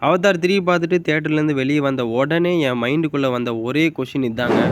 Avatar 3 பார்த்துட்டு தியேட்டர்லேருந்து வெளியே வந்த உடனே என் மைண்டுக்குள்ளே வந்த ஒரே கொஷின் இதாங்க.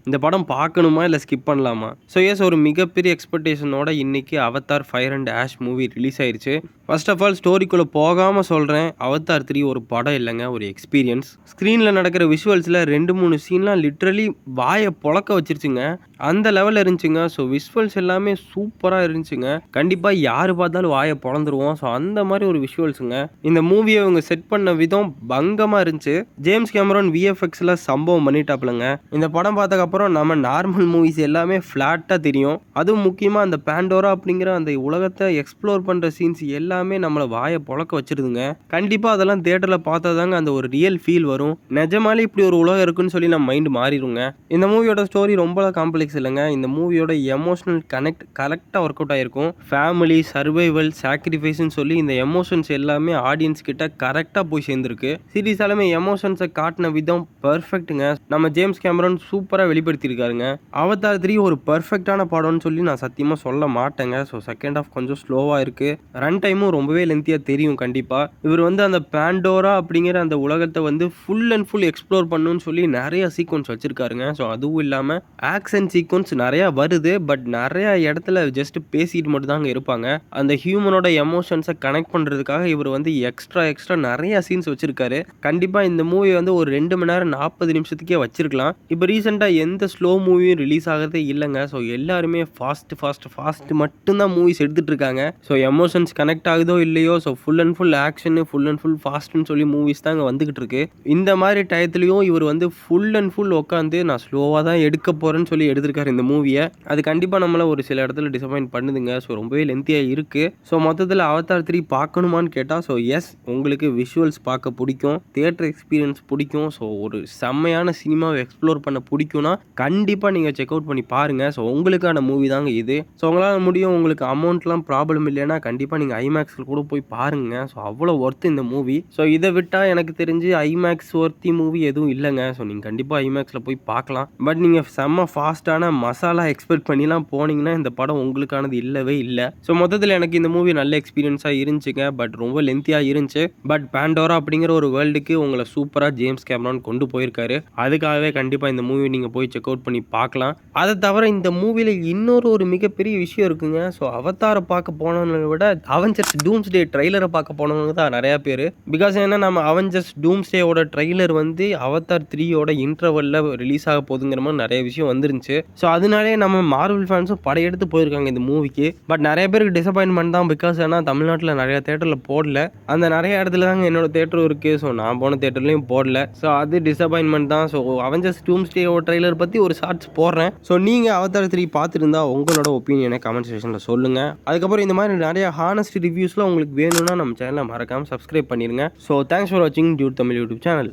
இந்த படம் பார்க்கணுமா இல்லை ஸ்கிப் பண்ணலாமா? ஸோ ஒரு மிகப்பெரிய எக்ஸ்பெக்டேஷனோட இன்னைக்கு Avatar fire and ash movie release ஆயிருச்சு. ஃபர்ஸ்ட் ஆஃப் ஆல் ஸ்டோரிக்குள்ளே போகாமல் சொல்கிறேன், அவதார் 3 ஒரு படம் இல்லைங்க, ஒரு எக்ஸ்பீரியன்ஸ். ஸ்க்ரீனில் நடக்கிற விஷுவல்ஸில் 2-3 சீன்லாம் லிட்ரலி வாயை பொழக்க வச்சிருச்சுங்க. அந்த லெவலில் இருந்துச்சுங்க. ஸோ விஷுவல்ஸ் எல்லாமே சூப்பராக இருந்துச்சுங்க. கண்டிப்பாக யார் பார்த்தாலும் வாயை பொழந்துருவோம். ஸோ அந்த மாதிரி ஒரு விஷுவல்ஸுங்க. இந்த மூவியை அவங்க செட் பண்ண விதம் பங்கமாக இருந்துச்சு. ஜேம்ஸ் கேமரான் விஎஃப்எக்ஸில் சம்பவம் பண்ணிட்டாப்லங்க. இந்த படம் பார்த்ததுக்கப்புறம் நம்ம நார்மல் மூவிஸ் எல்லாமே ஃப்ளாட்டாக தெரியும். அதுவும் முக்கியமாக அந்த பேண்டோரா அப்படிங்கிற அந்த உலகத்தை எக்ஸ்ப்ளோர் பண்ணுற சீன்ஸ் எல்லாமே நம்மளை வாயை பொழக்க வச்சிருதுங்க. கண்டிப்பாக அதெல்லாம் தியேட்டரில் பார்த்தா தாங்க அந்த ஒரு ரியல் ஃபீல் வரும். நிஜமாலே இப்படி ஒரு உலகம் இருக்குன்னு சொல்லி நம்ம மைண்டு மாறிடுங்க. இந்த மூவியோட ஸ்டோரி ரொம்ப காம்ப்ளெக்ஸ் இல்லைங்க. இந்த மூவியோட எமோஷனல் கனெக்ட் கரெக்டாக ஒர்க் அவுட் ஆகிருக்கும். ஃபேமிலி, சர்வைவல், சாக்ரிஃபைஸ்ன்னு சொல்லி இந்த எமோஷன்ஸ் எல்லாமே ஆடியன்ஸ் கிட்ட கரெக்டாக போய் சேர்ந்துருக்கு. சீரியஸாலுமே எமோஷன்ஸை காட்டின விதம் பர்ஃபெக்ட்டுங்க. நம்ம ஜேம்ஸ் கேமரான் சூப்பராக வெளிப்படுத்தியிருக்காருங்க. அவதார் 3 ஒரு பர்ஃபெக்டான படம்னு சொல்லி நான் சத்தியமாக சொல்ல மாட்டேங்க. ஸோ செகண்ட் ஹாஃப் கொஞ்சம் ஸ்லோவாக இருக்குது. ரன் டைமும் ரொம்பவே லென்த்தியாக தெரியும். கண்டிப்பாக இவர் அந்த பேண்டோரா அப்படிங்கிற அந்த உலகத்தை ஃபுல் அண்ட் ஃபுல் எக்ஸ்ப்ளோர் பண்ணணும்னு சொல்லி நிறைய சீக்வன்ஸ் வச்சிருக்காருங்க. ஸோ அதுவும் இல்லாமல் ஆக்ஷன் சீக்வன்ஸ் நிறையா வருது. பட் நிறையா இடத்துல ஜஸ்ட் பேசிட்டு மட்டும் தாங்க இருப்பாங்க. அந்த ஹியூமனோட எமோஷன்ஸை கனெக்ட் பண்ணுறதுக்காக இவர் எக்ஸ்ட்ரா நிறையா சீன்ஸ் வச்சிருக்காரு. கண்டிப்பாக இந்த மூவி ஒரு 2 மணி நேரம் 40 நிமிஷத்துக்கே வச்சிருக்கலாம். இப்போ ரீசெண்டாக எந்த ஸ்லோ மூவியும் ரிலீஸ் ஆகிறதே இல்லைங்க. ஸோ எல்லாருமே ஃபாஸ்ட் மட்டும்தான் மூவிஸ் எடுத்துகிட்டு இருக்காங்க. ஸோ எமோஷன்ஸ் கனெக்ட் ஆகுதோ இல்லையோ, ஸோ ஃபுல் அண்ட் ஃபுல் ஆக்ஷனு, ஃபுல் அண்ட் ஃபுல் ஃபாஸ்ட்னு சொல்லி மூவிஸ் தான் வந்துகிட்டு இருக்கு. இந்த மாதிரி டயத்துலையும் இவர் ஃபுல் அண்ட் ஃபுல் உட்காந்து நான் ஸ்லோவாக தான் எடுக்க போகிறேன்னு சொல்லி எடுத்திருக்காரு இந்த மூவியை. அது கண்டிப்பாக நம்மளை ஒரு சில இடத்துல டிசப்பாயின்ட் பண்ணுதுங்க. ஸோ ரொம்பவே லென்த்தியாக இருக்குது. ஸோ மொத்தத்தில் அவதார் 3 பார்க்கணுமான்னு கேட்டால் உங்களுக்கு விஷுவல்ஸ் பார்க்க பிடிக்கும், தியேட்டர் எக்ஸ்பீரியன்ஸ் பிடிக்கும், ஸோ ஒரு செம்மையான சினிமாவை எக்ஸ்ப்ளோர் பண்ண பிடிக்கும்னா கண்டிப்பாக நீங்கள் செக் அவுட் பண்ணி பாருங்கள். ஸோ உங்களுக்கான மூவி தாங்க இது. ஸோ உங்களால் முடியும், உங்களுக்கு அமௌண்ட்லாம் ப்ராப்ளம் இல்லைன்னா கண்டிப்பாக நீங்கள் ஐமேக்ஸில் கூட போய் பாருங்கள். ஸோ அவ்வளோ ஒர்த்து இந்த மூவி. ஸோ இதை விட்டால் எனக்கு தெரிஞ்சு ஐமேக்ஸ் ஒர்த்தி மூவி எதுவும் இல்லைங்க. ஸோ நீங்கள் கண்டிப்பாக ஐமேக்ஸில் போய் பார்க்கலாம். பட் நீங்கள் செம்ம ஃபாஸ்ட்டான மசாலா எக்ஸ்பெக்ட் பண்ணிலாம் போனீங்கன்னா இந்த படம் உங்களுக்கானது இல்லவே இல்லை. ஸோ மொத்தத்தில் எனக்கு இந்த மூவி நல்ல எக்ஸ்பீரியன்ஸாக இருந்துச்சுங்க. பட் ரொம்ப லென்த்தியாக இருந்துச்சு. பட் பேண்டோரா அப்படிங்கிற ஒரு வேர்ல்டுக்கு உங்களை சூப்பராக ஜேம்ஸ் கேமரான் கொண்டு போயிருக்காரு. அதுக்காகவே கண்டிப்பாக இந்த மூவி நீங்கள் போய் செக் அவுட் பண்ணி பார்க்கலாம். அதை தவிர இந்த மூவியில் இன்னொரு மிகப்பெரிய விஷயம் இருக்குங்க. ஸோ அவதாரை பார்க்க போனவங்களை விட அவெஞ்சர்ஸ் டூம்ஸ்டே ட்ரெய்லரை பார்க்க போனவங்க தான் நிறையா பேர். பிகாஸ் ஏன்னா நம்ம அவெஞ்சர்ஸ் டூம்ஸ்டேயோட ட்ரெய்லர் அவதார் 3யோட இன்டர்வல்ல ரிலீஸ் ஆக போகுதுங்கிற மாதிரி நிறைய விஷயம் வந்துருந்துச்சு. ஸோ அதனாலே நம்ம மார்வல் ஃபேன்ஸும் படையெடுத்து போயிருக்காங்க இந்த மூவிக்கு. பட் நிறைய பேருக்கு டிசப்பாயின்மெண்ட் தான். பிகாஸ் ஏன்னா தமிழ்நாட்டில் நிறைய தேட்டரில் போடல. அந்த நிறைய இடத்துல தாங்க என்னோட தேட்டரும் இருக்குது. ஸோ நான் போன தேட்டர்லையும் போடல. ஸோ அது டிசப்பாயின்மெண்ட் தான். ஸோ அவெஞ்சர்ஸ் டூம்ஸ்டேயோட ட்ரெய்லர் பற்றி ஒரு ஷார்ட்ஸ் போடுறேன். ஸோ நீங்கள் அவதார் 3 பார்த்துருந்தா உங்களோட ஒப்பீனியனை கமெண்ட் செக்ஷனில் சொல்லுங்கள். அதுக்கப்புறம் இந்த மாதிரி நிறைய ஹானஸ்ட் ரிவ்யூஸ்லாம் உங்களுக்கு வேணும்னா நம்ம சேனலை மறக்காமல் சப்ஸ்கிரைப் பண்ணிடுங்க. ஸோ தேங்க்ஸ் ஃபார் வாட்சிங் டியூட் தமிழ் யூடியூப் சேனல்.